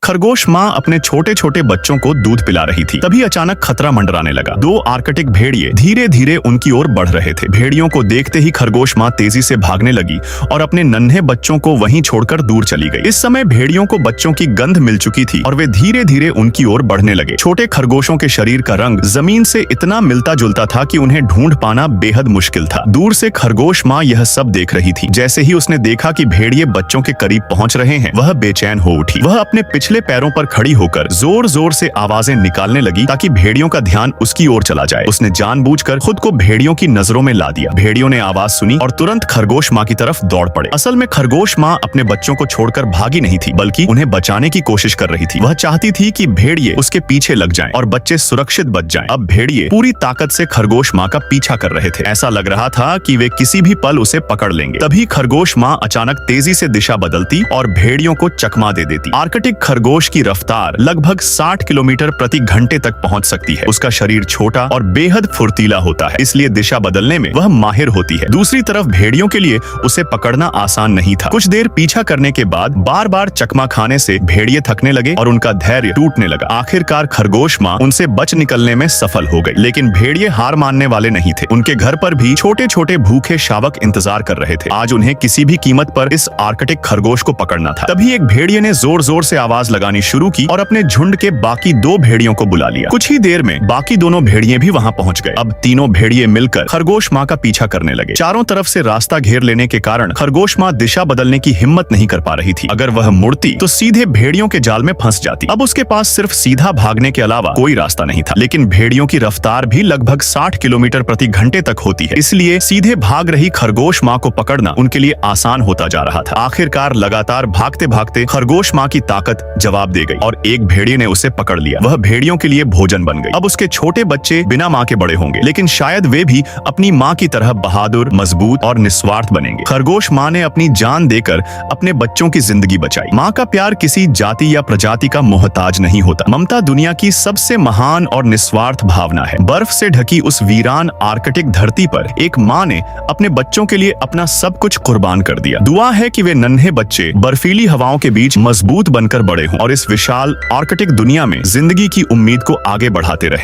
खरगोश माँ अपने छोटे छोटे बच्चों को दूध पिला रही थी। तभी अचानक खतरा मंडराने लगा। दो आर्कटिक भेड़िए धीरे धीरे उनकी ओर बढ़ रहे थे। भेड़ियों को देखते ही खरगोश माँ तेजी से भागने लगी और अपने नन्हे बच्चों को वहीं छोड़कर दूर चली गई। इस समय भेड़ियों को बच्चों की गंध मिल चुकी थी और वे धीरे धीरे उनकी ओर बढ़ने लगे। छोटे खरगोशों के शरीर का रंग जमीन से इतना मिलता जुलता था कि उन्हें ढूंढ पाना बेहद मुश्किल था। दूर से खरगोश माँ यह सब देख रही थी। जैसे ही उसने देखा कि भेड़िए बच्चों के करीब पहुंच रहे हैं, वह बेचैन हो उठी। वह अपने पिछले पैरों पर खड़ी होकर जोर जोर से आवाजें निकालने लगी ताकि भेड़ियों का ध्यान उसकी ओर चला जाए। उसने जानबूझकर खुद को भेड़ियों की नजरों में ला दिया। भेड़ियों ने आवाज सुनी और तुरंत खरगोश माँ की तरफ दौड़ पड़े। असल में खरगोश माँ अपने बच्चों को छोड़कर भागी नहीं थी, बल्कि उन्हें बचाने की कोशिश कर रही थी। वह चाहती थी कि भेड़िए उसके पीछे लग जाएं और बच्चे सुरक्षित बच जाएं। अब भेड़िए पूरी ताकत से खरगोश माँ का पीछा कर रहे थे। ऐसा लग रहा था कि वे किसी भी पल उसे पकड़ लेंगे। तभी खरगोश माँ अचानक तेजी से दिशा बदलती और भेड़ियों को चकमा दे देती। आर्कटिक खरगोश की रफ्तार लगभग 60 किलोमीटर प्रति घंटे तक पहुंच सकती है। उसका शरीर छोटा और बेहद फुर्तीला होता है, इसलिए दिशा बदलने में वह माहिर होती है। दूसरी तरफ भेड़ियों के लिए उसे पकड़ना आसान नहीं था। कुछ देर पीछा करने के बाद बार बार चकमा खाने से भेड़िए थकने लगे और उनका धैर्य टूटने लगा। आखिरकार खरगोश माँ उनसे बच निकलने में सफल हो गई, लेकिन भेड़िए हार मानने वाले नहीं थे। उनके घर पर भी छोटे छोटे भूखे शावक इंतजार कर रहे थे। आज उन्हें किसी भी कीमत पर इस आर्कटिक खरगोश को पकड़ना था। तभी एक भेड़िए ने जोर जोर से आवाज लगानी शुरू की और अपने झुंड के बाकी दो भेड़ियों को बुला लिया। कुछ ही देर में बाकी दोनों भेड़िए भी वहां पहुंच गए। अब तीनों भेड़िए मिलकर खरगोश माँ का पीछा करने लगे। चारों तरफ से रास्ता घेर लेने के कारण खरगोश माँ दिशा बदलने की हिम्मत नहीं कर पा रही थी। अगर वह मुड़ती तो सीधे भेड़ियों के जाल में फंस जाती। अब उसके पास सिर्फ सीधा भागने के अलावा कोई रास्ता नहीं था। लेकिन भेड़ियों की रफ्तार भी लगभग 60 किलोमीटर प्रति घंटे तक होती है, इसलिए सीधे भाग रही खरगोश माँ को पकड़ना उनके लिए आसान होता जा रहा था। आखिरकार लगातार भागते भागते खरगोश माँ की ताकत जवाब दे गई और एक भेड़िए ने उसे पकड़ लिया। वह भेड़ियों के लिए भोजन बन गई। अब उसके छोटे बच्चे बिना माँ के बड़े होंगे, लेकिन शायद वे भी अपनी माँ की तरह बहादुर, मजबूत और निस्वार्थ बनेंगे। खरगोश माँ ने अपनी जान देकर अपने बच्चों की जिंदगी बचाई। माँ का प्यार किसी जाति या प्रजाति का मोहताज नहीं होता। ममता दुनिया की सबसे महान और निस्वार्थ भावना है। बर्फ से ढकी उस वीरान आर्कटिक धरती पर एक माँ ने अपने बच्चों के लिए अपना सब कुछ कुर्बान कर दिया। दुआ है कि वे नन्हे बच्चे बर्फीली हवाओं के बीच मजबूत बनकर बड़े हों और इस विशाल आर्कटिक दुनिया में जिंदगी की उम्मीद को आगे बढ़ाते रहें।